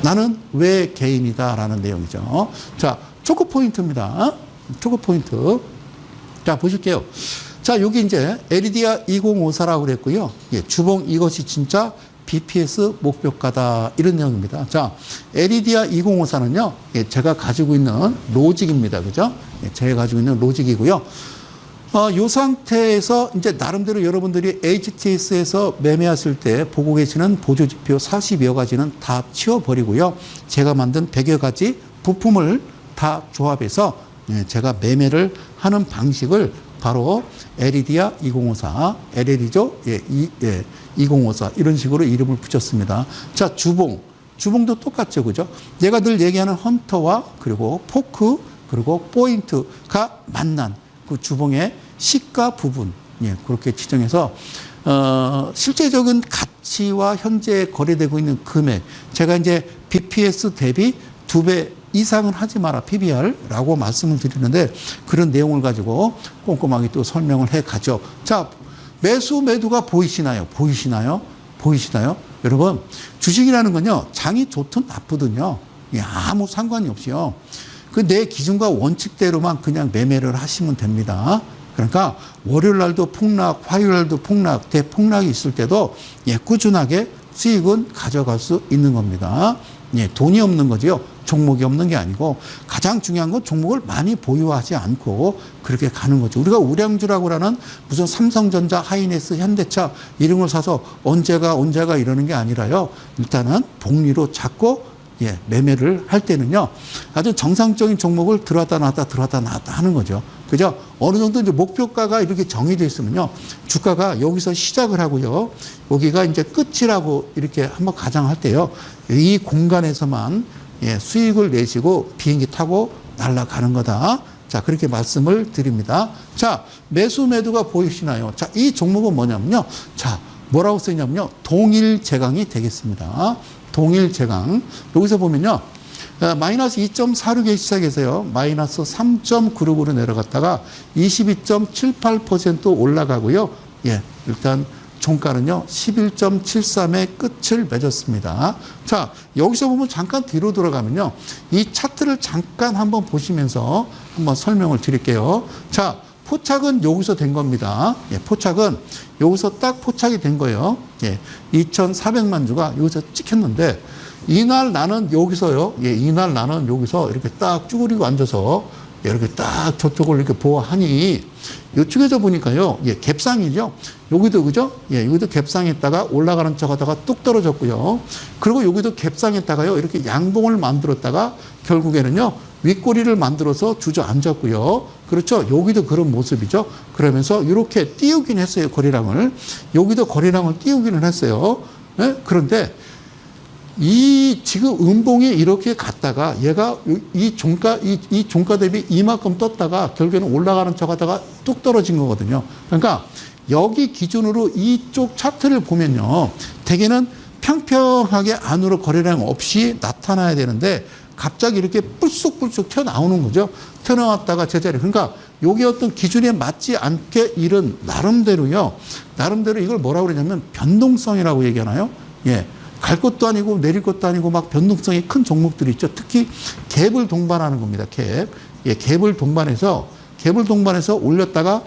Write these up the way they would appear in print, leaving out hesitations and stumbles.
나는 왜 개인이다라는 내용이죠. 자, 초코 포인트입니다. 초코 포인트. 자, 보실게요. 자, 여기 이제 에리디아 2054라고 그랬고요. 예, 주봉 이것이 진짜 BPS 목표가다. 이런 내용입니다. 자, 에리디아 2054는요, 예, 제가 가지고 있는 로직입니다. 그죠? 예, 제가 가지고 있는 로직이고요. 이 상태에서 이제 나름대로 여러분들이 HTS에서 매매하실 때 보고 계시는 보조지표 40여 가지는 다 치워버리고요. 제가 만든 100여 가지 부품을 다 조합해서 제가 매매를 하는 방식을 바로 에리디아 2054, LL이죠? 예, 2054 이런 식으로 이름을 붙였습니다. 자, 주봉도 똑같죠, 그죠? 내가 늘 얘기하는 헌터와 그리고 포크 그리고 포인트가 만난 그 주봉의 시가 부분, 예, 그렇게 지정해서 실제적인 가치와 현재 거래되고 있는 금액, 제가 이제 BPS 대비 2배 이상은 하지 마라, PBR라고 말씀을 드리는데 그런 내용을 가지고 꼼꼼하게 또 설명을 해 가죠. 자, 매수가 보이시나요? 여러분, 주식이라는 건요, 장이 좋든 나쁘든요, 예, 아무 상관이 없이요. 그 내 기준과 원칙대로만 그냥 매매를 하시면 됩니다. 그러니까 월요일 날도 폭락, 화요일 날도 폭락, 대폭락이 있을 때도 예, 꾸준하게 수익은 가져갈 수 있는 겁니다. 예, 돈이 없는 거지요. 종목이 없는 게 아니고 가장 중요한 건 종목을 많이 보유하지 않고 그렇게 가는 거죠. 우리가 우량주라고 하는 무슨 삼성전자, 하이닉스, 현대차 이런 걸 사서 언제가 이러는 게 아니라요. 일단은 복리로 잡고 예, 매매를 할 때는요, 아주 정상적인 종목을 들어왔다 놨다 하는 거죠. 그죠? 어느 정도 이제 목표가가 이렇게 정해져 있으면요, 주가가 여기서 시작을 하고요, 여기가 이제 끝이라고 이렇게 한번 가정할 때요, 이 공간에서만 예, 수익을 내시고 비행기 타고 날아가는 거다. 자, 그렇게 말씀을 드립니다. 자, 매수가 보이시나요? 자, 이 종목은 뭐냐면요. 자, 뭐라고 쓰냐면요. 동일 제강이 되겠습니다. 동일 제강. 여기서 보면요. 마이너스 2.46에 시작해서요. 마이너스 3.96으로 내려갔다가 22.78% 올라가고요. 예, 일단 종가는요. 11.73에 끝을 맺었습니다. 자, 여기서 보면 잠깐 뒤로 돌아가면요. 이 차트를 잠깐 한번 보시면서 한번 설명을 드릴게요. 자, 포착은 여기서 된 겁니다. 예, 포착은 여기서 딱 포착이 된 거예요. 예, 2,400만 주가 여기서 찍혔는데 이날 나는 여기서요. 예, 이날 나는 여기서 이렇게 딱 쭈그리고 앉아서 이렇게 딱 저쪽을 이렇게 보아하니 이쪽에서 보니까요. 예, 갭상이죠. 여기도 그죠? 예, 여기도 갭상했다가 올라가는 척 하다가 뚝 떨어졌고요. 그리고 여기도 갭상했다가요. 이렇게 양봉을 만들었다가 결국에는요. 윗꼬리를 만들어서 주저앉았고요. 그렇죠? 여기도 그런 모습이죠. 그러면서 이렇게 띄우긴 했어요. 거래량을. 여기도 거래량을 띄우기는 했어요. 예? 그런데 이 지금 음봉이 이렇게 갔다가 얘가 이 종가 대비 이만큼 떴다가 결국에는 올라가는 척 하다가 뚝 떨어진 거거든요. 그러니까 여기 기준으로 이쪽 차트를 보면요. 대개는 평평하게 안으로 거래량 없이 나타나야 되는데 갑자기 이렇게 뿔쑥뿔쑥 튀어나오는 거죠. 튀어나왔다가 제자리. 그러니까 여기 어떤 기준에 맞지 않게 이런 나름대로 이걸 뭐라고 그러냐면 변동성이라고 얘기하나요? 예. 갈 것도 아니고 내릴 것도 아니고 막 변동성이 큰 종목들이 있죠. 특히 갭을 동반하는 겁니다. 갭. 예, 갭을 동반해서 올렸다가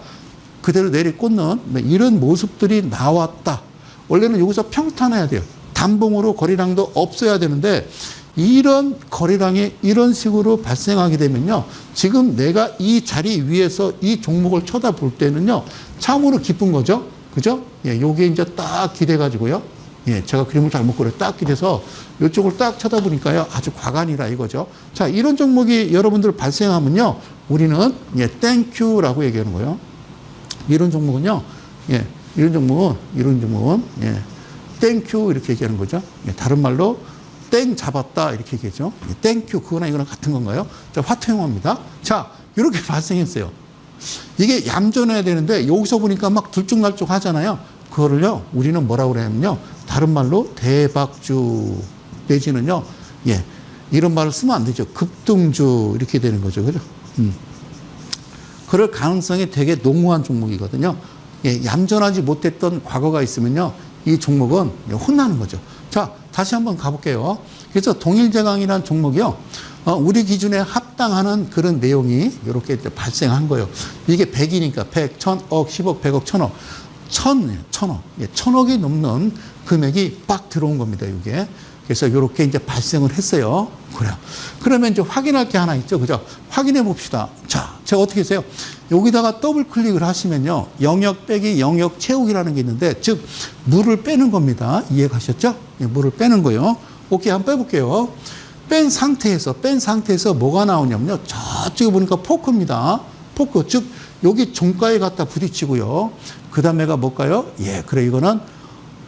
그대로 내리꽂는 이런 모습들이 나왔다. 원래는 여기서 평탄해야 돼요. 단봉으로 거래량도 없어야 되는데 이런 거래량이 이런 식으로 발생하게 되면요. 지금 내가 이 자리 위에서 이 종목을 쳐다볼 때는요. 참으로 기쁜 거죠. 그죠? 예, 요게 이제 딱 기대가지고요. 예, 제가 그림을 잘못 그려 딱 기대서 이쪽을 딱 쳐다보니까요. 아주 과간이라 이거죠. 자, 이런 종목이 여러분들 발생하면요. 우리는 예, 땡큐라고 얘기하는 거예요. 이런 종목은요. 예, 이런 종목은 예, 땡큐 이렇게 얘기하는 거죠. 예, 다른 말로 땡 잡았다 이렇게 얘기하죠. 예, 땡큐 그거나 이거나 같은 건가요? 자, 화투용어입니다. 자, 이렇게 발생했어요. 이게 얌전해야 되는데 여기서 보니까 막 들쭉날쭉 하잖아요. 그거를요. 우리는 뭐라고 그러냐면요. 다른 말로 대박주 내지는요. 예, 이런 말을 쓰면 안 되죠. 급등주 이렇게 되는 거죠. 그죠? 그럴 가능성이 되게 농후한 종목이거든요. 예, 얌전하지 못했던 과거가 있으면요. 이 종목은 혼나는 거죠. 자, 다시 한번 가볼게요. 그래서 동일제강이라는 종목이요. 우리 기준에 합당하는 그런 내용이 이렇게 발생한 거예요. 이게 100이니까 100, 1000억, 10억, 100억, 1000억. 1000억. 1000억이 넘는 금액이 빡 들어온 겁니다, 이게. 그래서 이렇게 이제 발생을 했어요. 그래요. 그러면 이제 확인할 게 하나 있죠. 그죠? 확인해 봅시다. 자, 제가 어떻게 했어요? 여기다가 더블 클릭을 하시면요. 영역 빼기 영역 채우기라는 게 있는데, 즉, 물을 빼는 겁니다. 이해 가셨죠? 예, 물을 빼는 거예요. 오케이, 한번 빼볼게요. 뺀 상태에서 뭐가 나오냐면요. 저쪽에 보니까 포크입니다. 포크. 즉, 여기 종가에 갖다 부딪히고요. 그 다음에가 뭘까요? 예, 그래, 이거는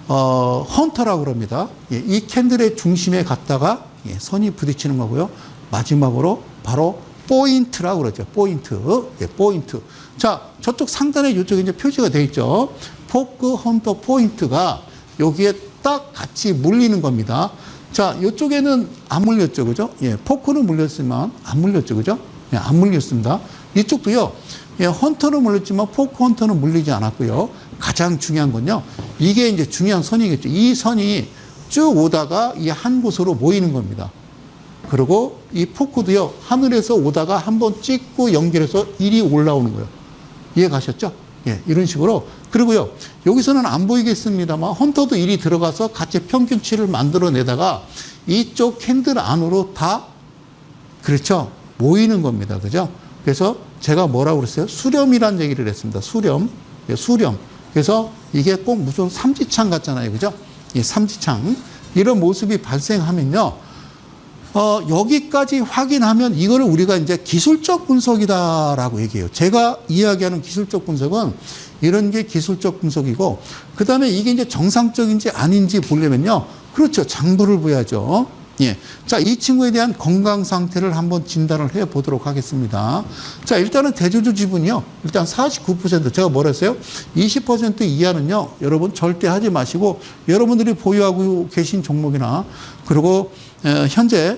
헌터라고 그럽니다. 예, 이 캔들의 중심에 갔다가 예, 선이 부딪히는 거고요. 마지막으로 바로 포인트라고 그러죠. 포인트. 예, 포인트. 자, 저쪽 상단에 이쪽에 이제 표시가 되어 있죠. 포크, 헌터, 포인트가 여기에 딱 같이 물리는 겁니다. 자, 이쪽에는 안 물렸죠. 그죠? 예, 포크는 물렸지만 안 물렸죠. 그죠? 예, 안 물렸습니다. 이쪽도요. 예, 헌터는 물렸지만 포크 헌터는 물리지 않았고요. 가장 중요한 건요. 이게 이제 중요한 선이겠죠. 이 선이 쭉 오다가 이 한 곳으로 모이는 겁니다. 그리고 이 포크도요. 하늘에서 오다가 한번 찍고 연결해서 일이 올라오는 거예요. 이해 가셨죠? 예, 이런 식으로. 그리고요. 여기서는 안 보이겠습니다만 헌터도 일이 들어가서 같이 평균치를 만들어내다가 이쪽 캔들 안으로 다 그렇죠. 모이는 겁니다. 그죠? 그래서 제가 뭐라고 그랬어요? 수렴이라는 얘기를 했습니다. 수렴. 예, 수렴. 그래서 이게 꼭 무슨 삼지창 같잖아요. 그죠? 예, 삼지창. 이런 모습이 발생하면요. 여기까지 확인하면 이거를 우리가 이제 기술적 분석이다라고 얘기해요. 제가 이야기하는 기술적 분석은 이런 게 기술적 분석이고, 그 다음에 이게 이제 정상적인지 아닌지 보려면요. 그렇죠. 장부를 봐야죠. 예. 자, 이 친구에 대한 건강 상태를 한번 진단을 해 보도록 하겠습니다. 자, 일단은 대주주 지분이요. 일단 49%. 제가 뭐라 했어요? 20% 이하는요. 여러분 절대 하지 마시고, 여러분들이 보유하고 계신 종목이나, 그리고 현재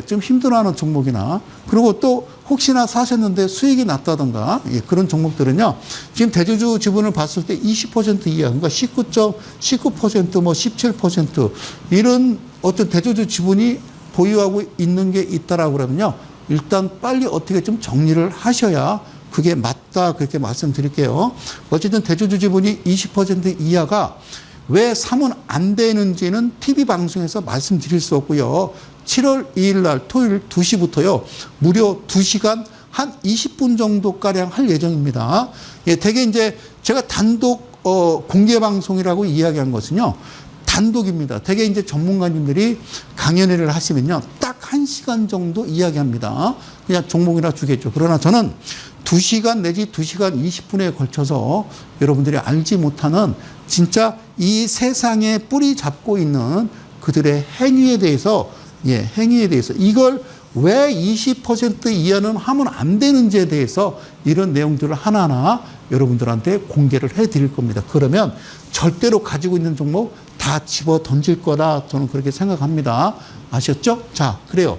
좀 힘들어하는 종목이나, 그리고 또 혹시나 사셨는데 수익이 났다던가 그런 종목들은요. 지금 대주주 지분을 봤을 때 20% 이하, 그러니까 19%, 뭐 17% 이런 어떤 대주주 지분이 보유하고 있는 게 있다라고 그러면요. 일단 빨리 어떻게 좀 정리를 하셔야 그게 맞다 그렇게 말씀드릴게요. 어쨌든 대주주 지분이 20% 이하가 왜 사면 안 되는지는 TV 방송에서 말씀드릴 수 없고요. 7월 2일 날 토요일 2시부터요. 무려 2시간 한 20분 정도가량 할 예정입니다. 예, 대개 이제 제가 단독 공개 방송이라고 이야기한 것은요. 단독입니다. 대개 이제 전문가님들이 강연회를 하시면요. 딱 1시간 정도 이야기합니다. 그냥 종목이나 주겠죠. 그러나 저는 2시간 내지 2시간 20분에 걸쳐서 여러분들이 알지 못하는 진짜 이 세상에 뿌리 잡고 있는 그들의 행위에 대해서 이걸 왜 20% 이하는 하면 안 되는지에 대해서 이런 내용들을 하나하나 여러분들한테 공개를 해 드릴 겁니다. 그러면 절대로 가지고 있는 종목 다 집어 던질 거라 저는 그렇게 생각합니다. 아셨죠? 자, 그래요.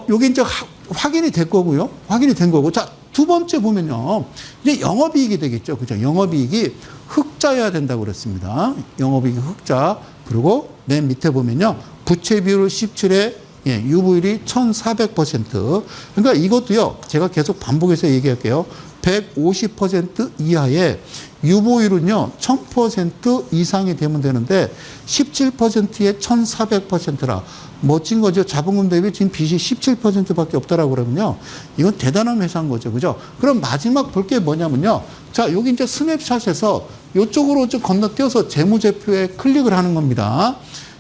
요게 이제 확인이 될 거고요. 확인이 된 거고. 자, 두 번째 보면요. 이제 영업이익이 되겠죠. 그죠? 영업이익이 흑자여야 된다고 그랬습니다. 영업이익이 흑자. 그리고 맨 밑에 보면요. 부채 비율 17에 유보율이 1400%. 그러니까 이것도요. 제가 계속 반복해서 얘기할게요. 150% 이하의 유보율은요. 1000% 이상이 되면 되는데 17%에 1400%라. 멋진 거죠. 자본금 대비 지금 빚이 17%밖에 없다라고 그러면요. 이건 대단한 회사인 거죠. 그죠? 그럼 마지막 볼 게 뭐냐면요. 자, 여기 이제 스냅샷에서 이쪽으로 좀 건너뛰어서 재무제표에 클릭을 하는 겁니다.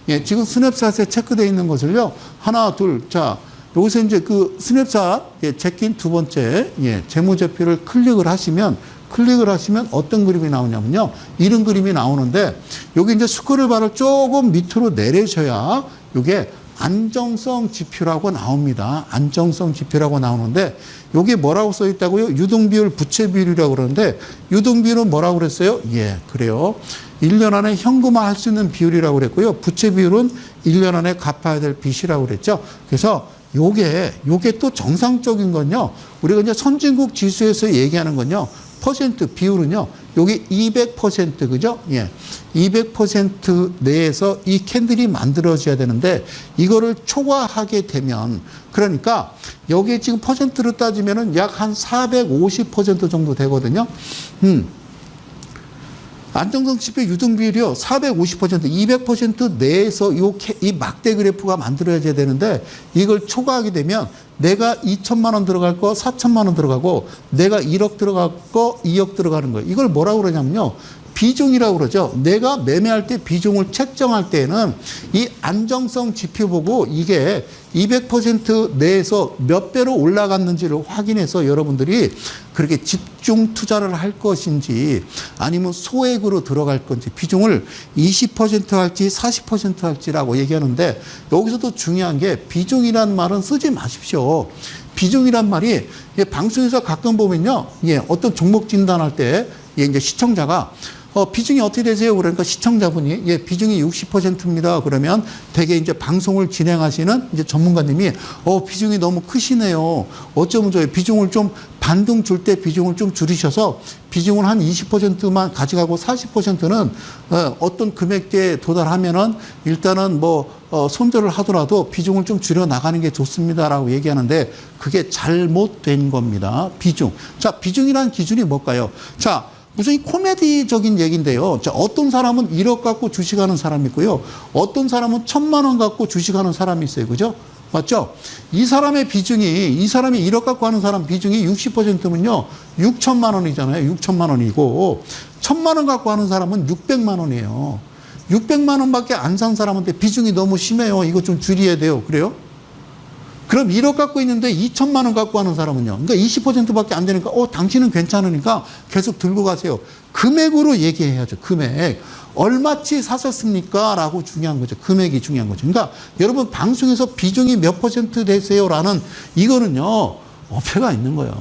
예, 지금 스냅샷에 체크되어 있는 것을요. 하나, 둘, 자, 여기서 이제 그 스냅샷, 제낀 두 번째, 재무제표를 클릭을 하시면 어떤 그림이 나오냐면요. 이런 그림이 나오는데, 여기 이제 스크롤바를 조금 밑으로 내리셔야 이게 안정성 지표라고 나옵니다. 안정성 지표라고 나오는데, 여기 뭐라고 써 있다고요? 유동비율, 부채비율이라고 그러는데, 유동비율은 뭐라고 그랬어요? 예, 그래요. 1년 안에 현금화 할 수 있는 비율이라고 그랬고요. 부채비율은 1년 안에 갚아야 될 빚이라고 그랬죠. 그래서 요게 또 정상적인 건요. 우리가 이제 선진국 지수에서 얘기하는 건요. 퍼센트 비율은요. 여기 200% 그죠? 예. 200% 내에서 이 캔들이 만들어져야 되는데 이거를 초과하게 되면 그러니까 여기에 지금 퍼센트로 따지면은 약 한 450% 정도 되거든요. 안정성 지표 유등 비율이요. 450%, 200% 내에서 이 막대 그래프가 만들어져야 되는데 이걸 초과하게 되면 내가 2천만 원 들어갈 거 4천만 원 들어가고 내가 1억 들어갈 거 2억 들어가는 거예요. 이걸 뭐라고 그러냐면요. 비중이라고 그러죠. 내가 매매할 때 비중을 책정할 때는 이 안정성 지표 보고 이게 200% 내에서 몇 배로 올라갔는지를 확인해서 여러분들이 그렇게 집중 투자를 할 것인지 아니면 소액으로 들어갈 건지 비중을 20% 할지 40% 할지라고 얘기하는데 여기서도 중요한 게 비중이란 말은 쓰지 마십시오. 비중이란 말이 방송에서 가끔 보면요. 어떤 종목 진단할 때 이제 시청자가 비중이 어떻게 되세요? 그러니까 시청자분이 비중이 60%입니다. 그러면 되게 이제 방송을 진행하시는 이제 전문가님이 비중이 너무 크시네요. 어쩌면 저희 비중을 좀 반등 줄 때 비중을 좀 줄이셔서 비중을 한 20%만 가져가고 40%는 어떤 금액대에 도달하면은 일단은 손절을 하더라도 비중을 좀 줄여 나가는 게 좋습니다라고 얘기하는데 그게 잘못된 겁니다. 비중. 자, 비중이라는 기준이 뭘까요? 자, 무슨 코미디적인 얘기인데요. 자, 어떤 사람은 1억 갖고 주식하는 사람이 있고요. 어떤 사람은 1,000만 원 갖고 주식하는 사람이 있어요. 그죠? 맞죠? 이 사람이 1억 갖고 하는 사람 비중이 60%면요. 6천만 원이잖아요. 6천만 원이고 1,000만 원 갖고 하는 사람은 600만 원이에요. 600만 원밖에 안 산 사람한테 비중이 너무 심해요. 이거 좀 줄여야 돼요. 그래요? 그럼 1억 갖고 있는데 2천만 원 갖고 하는 사람은요. 그러니까 20%밖에 안 되니까 당신은 괜찮으니까 계속 들고 가세요. 금액으로 얘기해야죠. 금액. 얼마치 사셨습니까? 라고 중요한 거죠. 금액이 중요한 거죠. 그러니까 여러분 방송에서 비중이 몇 퍼센트 되세요? 라는 이거는요. 어폐가 있는 거예요.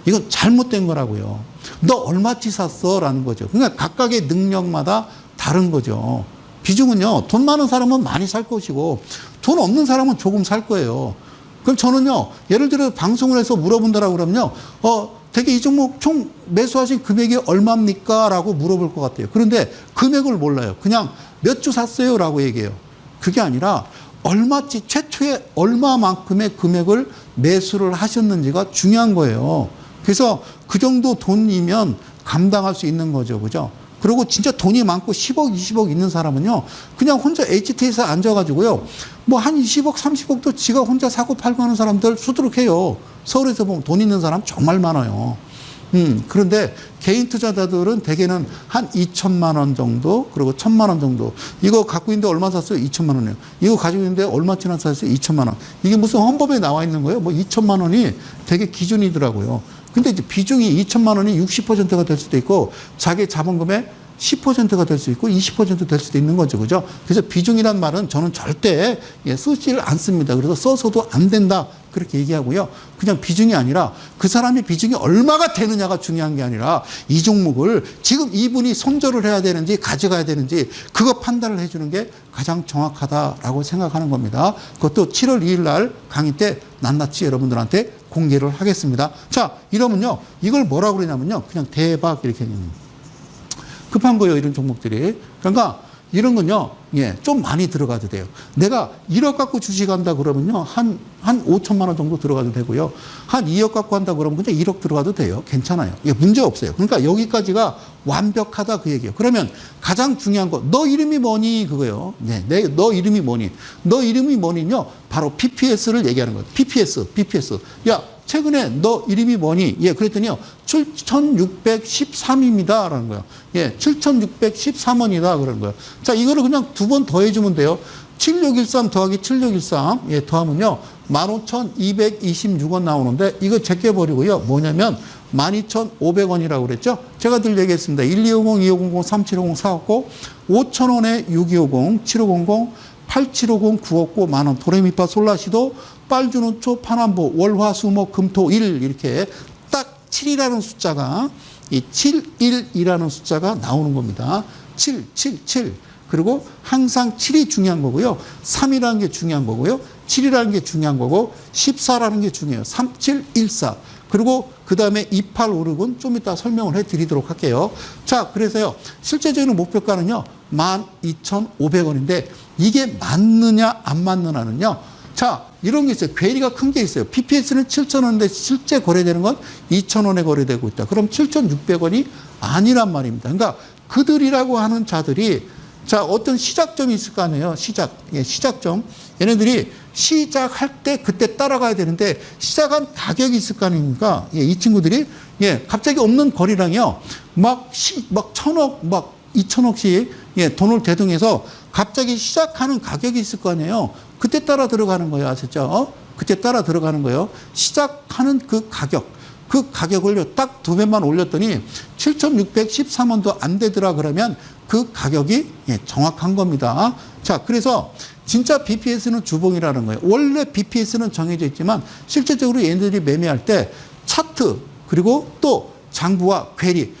이건 잘못된 거라고요. 너 얼마치 샀어? 라는 거죠. 그러니까 각각의 능력마다 다른 거죠. 비중은요. 돈 많은 사람은 많이 살 것이고 돈 없는 사람은 조금 살 거예요. 그럼 저는요, 예를 들어 방송을 해서 물어본다라고 그러면요, 되게 이 종목 총 매수하신 금액이 얼마입니까? 라고 물어볼 것 같아요. 그런데 금액을 몰라요. 그냥 몇 주 샀어요? 라고 얘기해요. 그게 아니라 얼마치, 최초에 얼마만큼의 금액을 매수를 하셨는지가 중요한 거예요. 그래서 그 정도 돈이면 감당할 수 있는 거죠. 그죠? 그리고 진짜 돈이 많고 10억, 20억 있는 사람은요, 그냥 혼자 HT에서 앉아가지고요, 한 20억, 30억도 지가 혼자 사고 팔고 하는 사람들 수두룩해요. 서울에서 보면 돈 있는 사람 정말 많아요. 그런데 개인 투자자들은 대개는 한 2천만 원 정도, 그리고 1,000만 원 정도. 이거 갖고 있는데 얼마 샀어요? 2천만 원이요. 이거 가지고 있는데 얼마치나 샀어요? 2천만 원. 이게 무슨 헌법에 나와 있는 거예요? 2천만 원이 되게 기준이더라고요. 근데 이제 비중이 2천만 원이 60%가 될 수도 있고 자기 자본금의 10%가 될 수 있고 20% 될 수도 있는 거죠. 그죠? 그래서 비중이란 말은 저는 절대 쓰지를 않습니다. 그래서 써서도 안 된다. 그렇게 얘기하고요. 그냥 비중이 아니라 그 사람의 비중이 얼마가 되느냐가 중요한 게 아니라 이 종목을 지금 이분이 손절을 해야 되는지 가져가야 되는지 그거 판단을 해주는 게 가장 정확하다라고 생각하는 겁니다. 그것도 7월 2일 날 강의 때 낱낱이 여러분들한테 공개를 하겠습니다. 자, 이러면요. 이걸 뭐라고 그러냐면요. 그냥 대박 이렇게 급한 거예요. 이런 종목들이. 그러니까 이런 건요. 좀 많이 들어가도 돼요. 내가 1억 갖고 주식한다 그러면요. 한 5천만 원 정도 들어가도 되고요. 한 2억 갖고 한다 그러면 그냥 1억 들어가도 돼요. 괜찮아요. 문제 없어요. 그러니까 여기까지가 완벽하다 그 얘기예요. 그러면 가장 중요한 거, 너 이름이 뭐니? 그거예요. 너 이름이 뭐니? 너 이름이 뭐니요? 바로 PPS를 얘기하는 거예요. PPS. 야, 최근에 너 이름이 뭐니? 그랬더니요. 7,613입니다. 라는 거예요. 7,613원이다. 그러는 거예요. 자, 이거를 그냥 두 번 더해주면 돼요. 7613 더하기 7613 더하면요. 15,226원 나오는데 이거 제껴버리고요. 뭐냐면 12,500원이라고 그랬죠. 제가 늘 얘기했습니다. 1250, 2500, 3750, 450, 5,000원에 6250, 7500, 8750, 959, 만원, 도레미파 솔라시도, 빨주는 초, 파남보, 월화수목, 금토, 일 이렇게 딱 7이라는 숫자가 이 71이라는 숫자가 나오는 겁니다. 7. 그리고 항상 7이 중요한 거고요. 3이라는 게 중요한 거고요. 7이라는 게 중요한 거고 14라는 게 중요해요. 3714. 그리고 그 다음에 2856은 좀 이따 설명을 해드리도록 할게요. 자, 그래서요, 실제적인 목표가는요, 12,500원인데 이게 맞느냐 안 맞느냐는요. 자, 이런 게 있어요. 괴리가 큰 게 있어요. BPS는 7,000원인데 실제 거래되는 건 2,000원에 거래되고 있다. 그럼 7,600원이 아니란 말입니다. 그러니까 그들이라고 하는 자들이 자, 어떤 시작점이 있을 거 아니에요. 시작점. 얘네들이 시작할 때 그때 따라가야 되는데 시작한 가격이 있을 거 아닙니까? 이 친구들이 갑자기 없는 거리랑요. 막 1,000억, 막 2,000억씩 돈을 대동해서 갑자기 시작하는 가격이 있을 거 아니에요. 그때 따라 들어가는 거예요. 아셨죠? 그때 따라 들어가는 거예요. 시작하는 그 가격을 딱 2배만 올렸더니 7,613원도 안 되더라 그러면 그 가격이 정확한 겁니다. 자, 그래서 진짜 BPS는 주봉이라는 거예요. 원래 BPS는 정해져 있지만 실제적으로 얘네들이 매매할 때 차트 그리고 또 장부와 괴리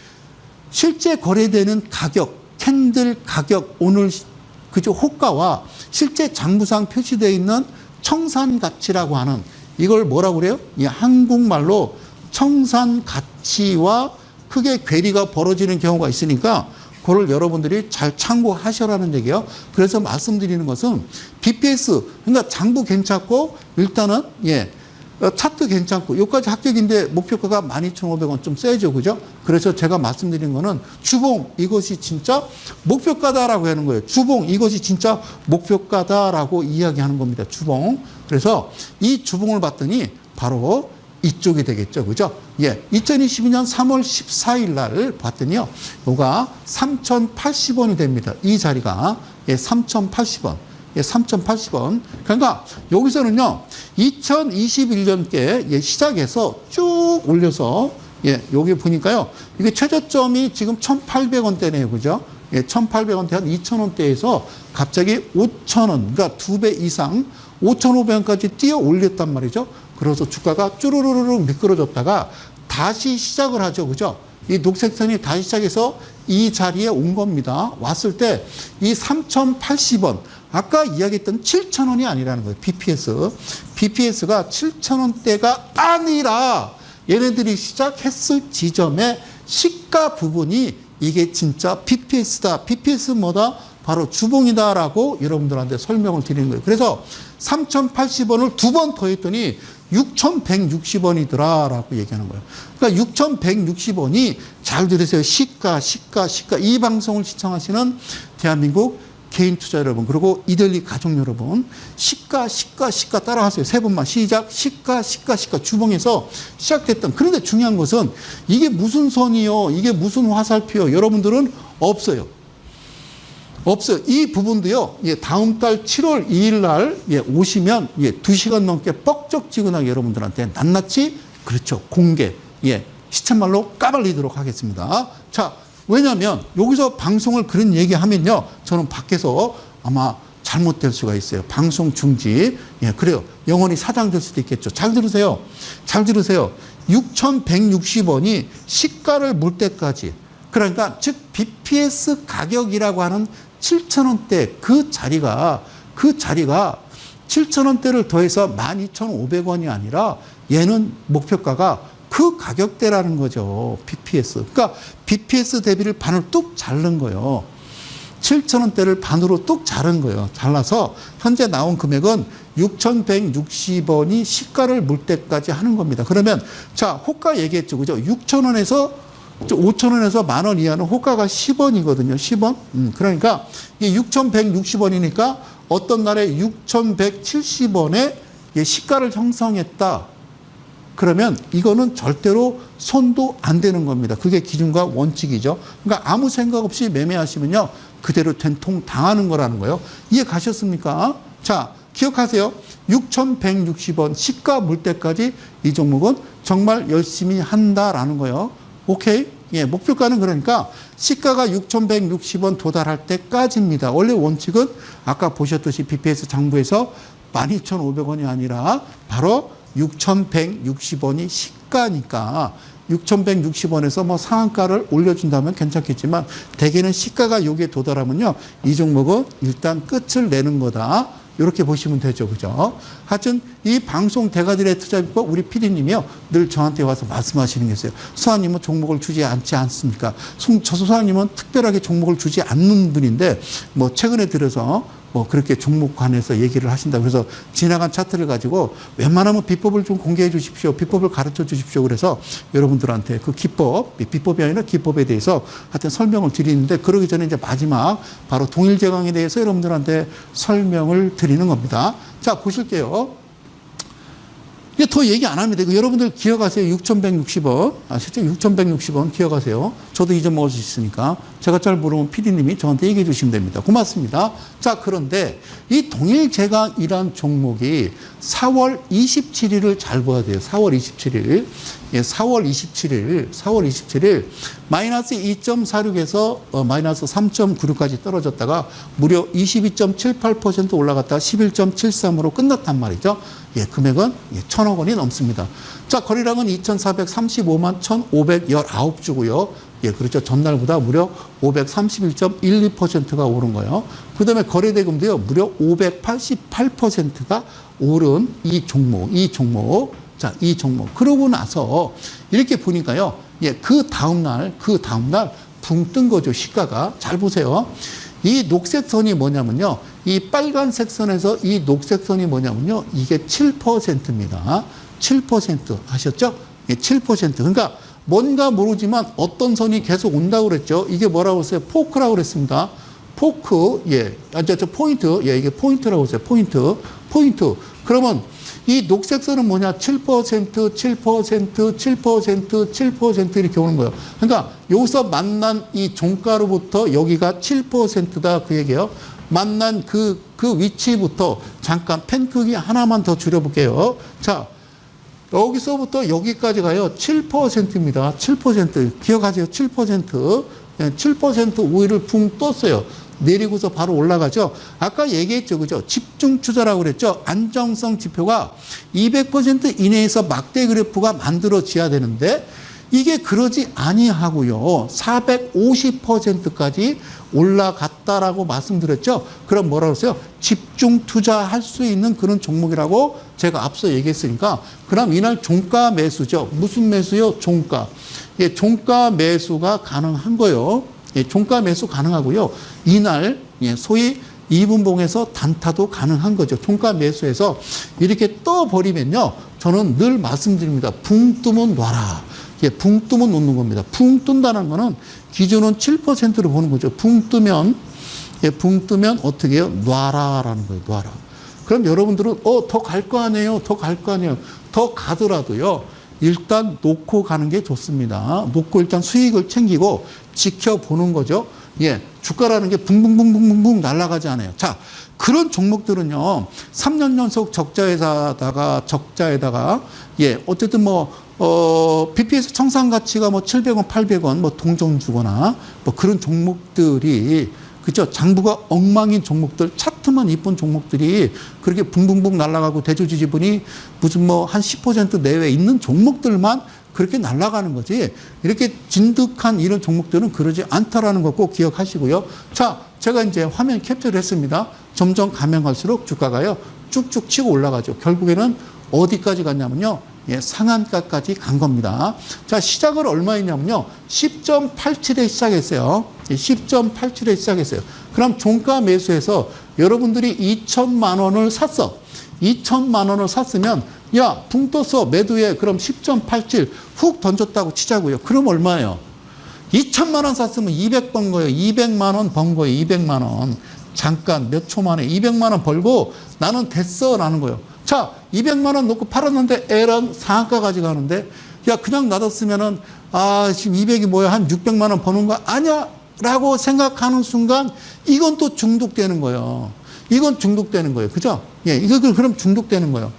실제 거래되는 가격, 캔들 가격 오늘 그죠 호가와 실제 장부상 표시되어 있는 청산 가치라고 하는 이걸 뭐라고 그래요? 한국말로 청산 가치와 크게 괴리가 벌어지는 경우가 있으니까 그걸 여러분들이 잘 참고하셔라는 얘기예요. 그래서 말씀드리는 것은 BPS 그러니까 장부 괜찮고 일단은 차트 괜찮고 여기까지 합격인데 목표가가 12,500원 좀 세죠. 그죠? 그래서 제가 말씀드린 거는 주봉 이것이 진짜 목표가다라고 하는 거예요. 주봉 이것이 진짜 목표가다라고 이야기하는 겁니다. 주봉. 그래서 이 주봉을 봤더니 바로 이쪽이 되겠죠. 그죠? 2022년 3월 14일 날 봤더니요. 요가 3,080원이 됩니다. 이 자리가 3,080원. 3,080원. 그러니까 여기서는요. 2021년께 시작해서 쭉 올려서 여기 보니까요. 이게 최저점이 지금 1,800원대네요. 그죠? 1,800원대 한 2,000원대에서 갑자기 5,000원, 그러니까 2배 이상 5,500원까지 뛰어 올렸단 말이죠. 그래서 주가가 쭈루루루 미끄러졌다가 다시 시작을 하죠. 그죠? 이 녹색선이 다시 시작해서 이 자리에 온 겁니다. 왔을 때 이 3,080원, 아까 이야기했던 7,000원이 아니라는 거예요. BPS. BPS가 7,000원대가 아니라 얘네들이 시작했을 지점의 시가 부분이 이게 진짜 BPS다. BPS 뭐다? 바로 주봉이다라고 여러분들한테 설명을 드리는 거예요. 그래서 3,080원을 2번 더했더니 6,160원이더라라고 얘기하는 거예요. 그러니까 6,160원이 잘 들으세요. 시가. 이 방송을 시청하시는 대한민국 개인 투자 여러분 그리고 이들리 가족 여러분 시가 따라하세요. 3번만 시작 시가 주봉에서 시작됐던 그런데 중요한 것은 이게 무슨 선이요 이게 무슨 화살표요 여러분들은 없어요. 이 부분도요, 다음 달 7월 2일 날, 오시면, 2시간 넘게 뻑적지근하게 여러분들한테 낱낱이, 그렇죠, 공개, 시쳇말로 까발리도록 하겠습니다. 자, 왜냐면, 여기서 방송을 그런 얘기 하면요, 저는 밖에서 아마 잘못될 수가 있어요. 방송 중지. 그래요. 영원히 사장될 수도 있겠죠. 잘 들으세요. 6,160원이 시가를 물 때까지, 그러니까, 즉, BPS 가격이라고 하는 7,000원대 그 자리가 7,000원대를 더해서 12,500원이 아니라 얘는 목표가가 그 가격대라는 거죠. BPS. 그러니까 BPS 대비를 반을 뚝 자른 거예요. 7,000원대를 반으로 뚝 자른 거예요. 잘라서 현재 나온 금액은 6,160원이 시가를 물 때까지 하는 겁니다. 그러면 자, 호가 얘기했죠. 그죠? 6,000원에서 5,000원에서 10,000원 이하는 호가가 10원이거든요. 10원. 그러니까 이게 6,160원이니까 어떤 날에 6,170원에 시가를 형성했다. 그러면 이거는 절대로 손도 안 되는 겁니다. 그게 기준과 원칙이죠. 그러니까 아무 생각 없이 매매하시면요. 그대로 된통 당하는 거라는 거예요. 이해 가셨습니까? 자, 기억하세요. 6,160원 시가 물 때까지 이 종목은 정말 열심히 한다라는 거예요. 오케이? 목표가는 그러니까 시가가 6,160원 도달할 때까지입니다. 원래 원칙은 아까 보셨듯이 BPS 장부에서 12,500원이 아니라 바로 6,160원이 시가니까 6,160원에서 뭐 상한가를 올려준다면 괜찮겠지만 대개는 시가가 여기에 도달하면요. 이 종목은 일단 끝을 내는 거다. 이렇게 보시면 되죠. 그죠? 하여튼 이 방송 대가들의 투자비법 우리 PD님이요. 늘 저한테 와서 말씀하시는 게 있어요. 수아님은 종목을 주지 않지 않습니까? 저 수아님은 특별하게 종목을 주지 않는 분인데 뭐 최근에 들어서 뭐 그렇게 종목 관해서 얘기를 하신다고 그래서 지나간 차트를 가지고 웬만하면 비법을 좀 공개해 주십시오. 비법을 가르쳐 주십시오. 그래서 여러분들한테 그 비법이 아니라 기법에 대해서 하여튼 설명을 드리는데 그러기 전에 이제 마지막 바로 동일제강에 대해서 여러분들한테 설명을 드리는 겁니다. 자, 보실게요. 이게 더 얘기 안 합니다. 이거 여러분들 기억하세요. 6,160원. 아시죠? 6,160원 기억하세요. 저도 잊어먹을 수 있으니까. 제가 잘 모르면 PD님이 저한테 얘기해 주시면 됩니다. 고맙습니다. 자, 그런데 이 동일제강이란 종목이 4월 27일을 잘 봐야 돼요. 4월 27일. 예, 4월 27일 마이너스 2.46에서 마이너스 3.96까지 떨어졌다가 무려 22.78% 올라갔다가 11.73으로 끝났단 말이죠. 예, 금액은 1,000억 원이 넘습니다. 자, 거래량은 2,435만 1,519주고요. 예, 그렇죠. 전날보다 무려 531.12%가 오른 거예요. 그 다음에 거래대금도요, 무려 588%가 오른 이 종목. 자, 이 종목. 그러고 나서 이렇게 보니까요, 예, 그 다음날 붕 뜬 거죠. 시가가. 잘 보세요. 이 녹색 선이 뭐냐면요. 이 빨간색 선에서 이 녹색 선이 뭐냐면요. 이게 7%입니다. 7% 아셨죠? 예, 7%. 그러니까 뭔가 모르지만 어떤 선이 계속 온다고 그랬죠. 이게 뭐라고 했어요? 포크라고 그랬습니다. 포크, 예. 저 포인트. 예, 이게 포인트라고 했어요. 포인트. 그러면 이 녹색 선은 뭐냐? 7% 이렇게 오는 거예요. 그러니까 여기서 만난 이 종가로부터 여기가 7%다 그 얘기예요. 만난 그 위치부터 잠깐 펜 크기 하나만 더 줄여볼게요. 자, 여기서부터 여기까지 가요. 7%입니다. 7%. 기억하세요. 7%. 7% 우위를 붕 떴어요. 내리고서 바로 올라가죠. 아까 얘기했죠. 그죠? 집중 투자라고 그랬죠. 안정성 지표가 200% 이내에서 막대 그래프가 만들어져야 되는데 이게 그러지 아니하고요. 450%까지 올라갔다라고 말씀드렸죠. 그럼 뭐라고 했어요? 집중 투자할 수 있는 그런 종목이라고 제가 앞서 얘기했으니까 그럼 이날 종가 매수죠. 무슨 매수요? 종가. 예, 종가 매수가 가능한 거예요. 예, 종가 매수 가능하고요. 이날 예, 소위 2분봉에서 단타도 가능한 거죠. 종가 매수해서 이렇게 떠버리면요. 저는 늘 말씀드립니다. 붕 뜨면 놔라. 예, 붕 뜨면 놓는 겁니다. 붕 뜬다는 거는 기준은 7%로 보는 거죠. 붕 뜨면 어떻게 해요? 놔라라는 거예요. 놔라. 그럼 여러분들은 더 갈 거 아니에요. 더 가더라도요. 일단 놓고 가는 게 좋습니다. 놓고 일단 수익을 챙기고 지켜보는 거죠. 예, 주가라는 게 붕붕붕붕붕 날아가지 않아요. 자, 그런 종목들은요, 3년 연속 적자에다가, 예, 어쨌든 BPS 청산 가치가 700원, 800원, 동전 주거나, 그런 종목들이, 그죠? 장부가 엉망인 종목들, 차트만 이쁜 종목들이 그렇게 붕붕붕 날아가고 대주주 지분이 무슨 한 10% 내외 있는 종목들만 그렇게 날아가는 거지. 이렇게 진득한 이런 종목들은 그러지 않다라는 거 꼭 기억하시고요. 자, 제가 이제 화면 캡처를 했습니다. 점점 가면 갈수록 주가가요, 쭉쭉 치고 올라가죠. 결국에는 어디까지 갔냐면요. 예, 상한가까지 간 겁니다. 자, 시작을 얼마 했냐면요. 10.87에 시작했어요. 10.87에 시작했어요. 그럼 종가 매수해서 여러분들이 2천만 원을 샀어. 2천만 원을 샀으면 야, 붕 떴어. 매도해. 그럼 10.87 훅 던졌다고 치자고요. 그럼 얼마예요? 2천만 원 샀으면 200 번 거예요. 200만 원 번 거예요. 200만 원. 잠깐 몇 초 만에 200만 원 벌고 나는 됐어 라는 거예요. 자, 200만 원 놓고 팔았는데 애랑 상한가까지 가는데 야, 그냥 놔뒀으면은 지금 200이 뭐야? 한 600만 원 버는 거 아니야? 라고 생각하는 순간 이건 또 중독되는 거예요. 이건 중독되는 거예요. 그죠? 예, 이거 그럼 중독되는 거예요.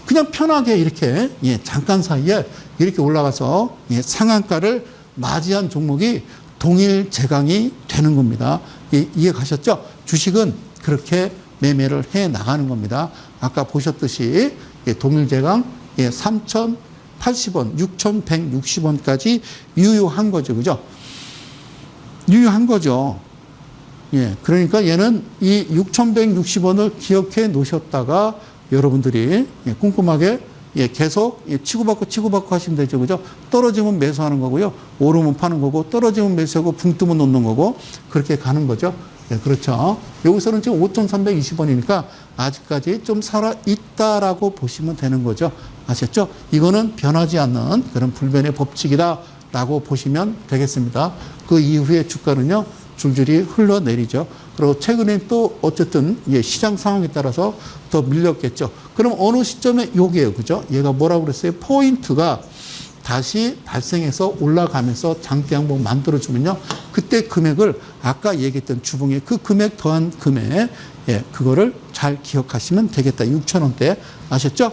그냥 편하게 이렇게, 예, 잠깐 사이에 이렇게 올라가서, 예, 상한가를 맞이한 종목이 동일 제강이 되는 겁니다. 예, 이해 가셨죠? 주식은 그렇게 매매를 해 나가는 겁니다. 아까 보셨듯이, 예, 동일 제강, 예, 3,080원, 6,160원까지 유효한 거죠. 그죠? 유효한 거죠. 예, 그러니까 얘는 이 6,160원을 기억해 놓으셨다가 여러분들이 예, 꼼꼼하게 예, 계속 예, 치고받고 하시면 되죠. 그죠? 떨어지면 매수하는 거고요. 오르면 파는 거고, 떨어지면 매수하고, 붕 뜨면 놓는 거고, 그렇게 가는 거죠. 예, 그렇죠. 여기서는 지금 5,320원이니까 아직까지 좀 살아있다라고 보시면 되는 거죠. 아셨죠? 이거는 변하지 않는 그런 불변의 법칙이다라고 보시면 되겠습니다. 그 이후에 주가는요, 줄줄이 흘러내리죠. 그리고 최근에 또 어쨌든 예, 시장 상황에 따라서 더 밀렸겠죠. 그럼 어느 시점에 요게요. 그죠? 얘가 뭐라고 그랬어요? 포인트가 다시 발생해서 올라가면서 장대 양봉 만들어주면요. 그때 금액을 아까 얘기했던 주봉의 그 금액 더한 금액, 예, 그거를 잘 기억하시면 되겠다. 6,000원대. 아셨죠?